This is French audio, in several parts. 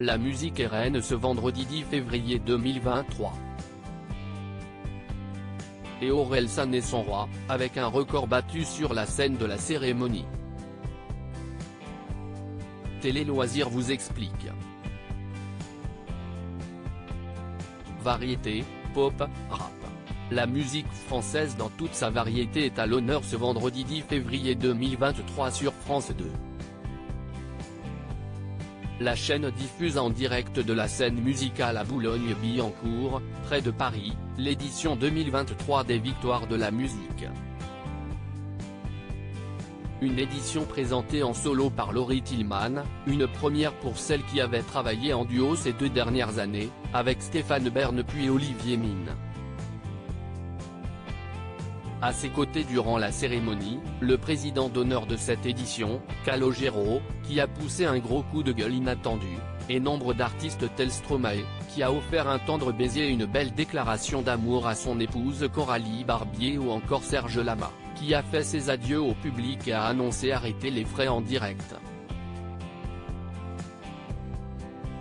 La musique est reine ce vendredi 10 février 2023. Et Orelsan est son roi, avec un record battu sur la scène de la cérémonie. Télé Loisirs vous explique. Variété, pop, rap. La musique française dans toute sa variété est à l'honneur ce vendredi 10 février 2023 sur France 2. La chaîne diffuse en direct de la scène musicale à Boulogne-Billancourt, près de Paris, l'édition 2023 des Victoires de la musique. Une édition présentée en solo par Laurie Tillman, une première pour celle qui avait travaillé en duo ces 2 dernières années, avec Stéphane Bern puis Olivier Mine. À ses côtés durant la cérémonie, le président d'honneur de cette édition, Calogero, qui a poussé un gros coup de gueule inattendu, et nombre d'artistes tels Stromae, qui a offert un tendre baiser et une belle déclaration d'amour à son épouse Coralie Barbier ou encore Serge Lama, qui a fait ses adieux au public et a annoncé arrêter les frais en direct.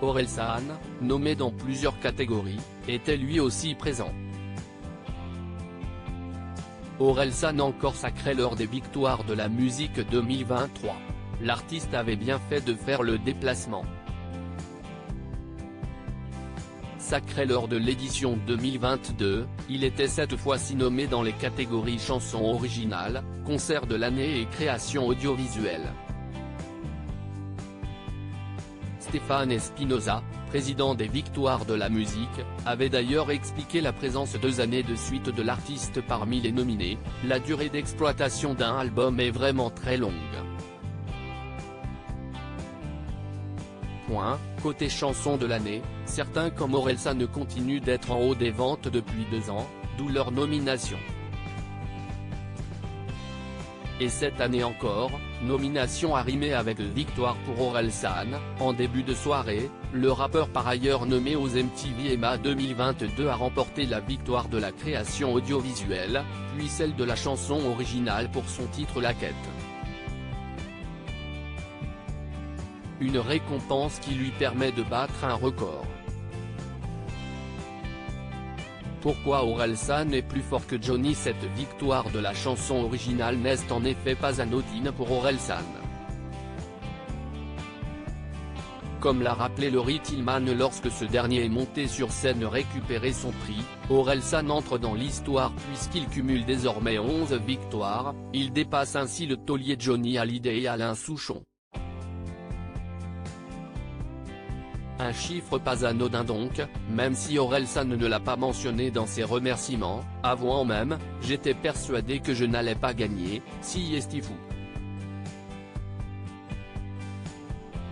Orelsan, nommé dans plusieurs catégories, était lui aussi présent. Orelsan encore sacré lors des Victoires de la musique 2023. L'artiste avait bien fait de faire le déplacement. Sacré lors de l'édition 2022, il était cette fois-ci nommé dans les catégories chansons originales, concert de l'année et création audiovisuelle. Stéphane Espinosa, président des Victoires de la musique, avait d'ailleurs expliqué la présence 2 années de suite de l'artiste parmi les nominés. La durée d'exploitation d'un album est vraiment très longue. Côté chanson de l'année, certains comme Orelsan continuent d'être en haut des ventes depuis 2 ans, d'où leur nomination. Et cette année encore, nomination arrimée avec victoire pour Orelsan. En début de soirée, le rappeur par ailleurs nommé aux MTV EMA 2022 a remporté la victoire de la création audiovisuelle, puis celle de la chanson originale pour son titre La Quête. Une récompense qui lui permet de battre un record. Pourquoi Orelsan est plus fort que Johnny? Cette victoire de la chanson originale n'est en effet pas anodine pour Orelsan. Comme l'a rappelé Laurie Tillman lorsque ce dernier est monté sur scène récupérer son prix, Orelsan entre dans l'histoire puisqu'il cumule désormais 11 victoires, il dépasse ainsi le taulier Johnny Hallyday et Alain Souchon. Un chiffre pas anodin donc, même si Orelsan ne l'a pas mentionné dans ses remerciements, avouant même « J'étais persuadé que je n'allais pas gagner, si est fou ».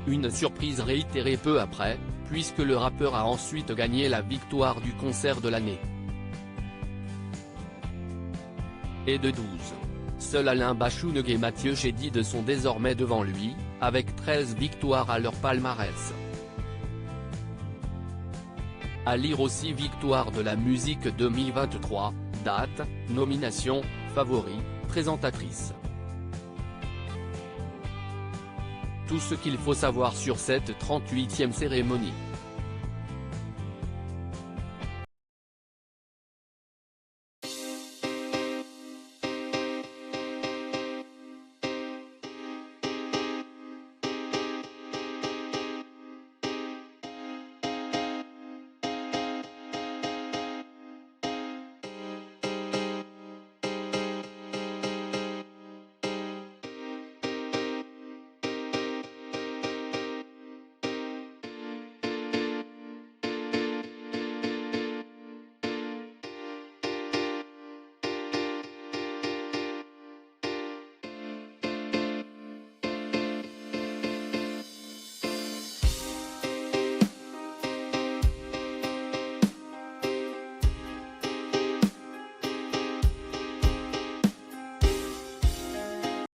Une surprise réitérée peu après, puisque le rappeur a ensuite gagné la victoire du concert de l'année. Et de 12. Seuls Alain Bachung et Mathieu Chédid sont désormais devant lui, avec 13 victoires à leur palmarès. À lire aussi Victoire de la musique 2023, date, nomination, favoris, présentatrice. Tout ce qu'il faut savoir sur cette 38e cérémonie.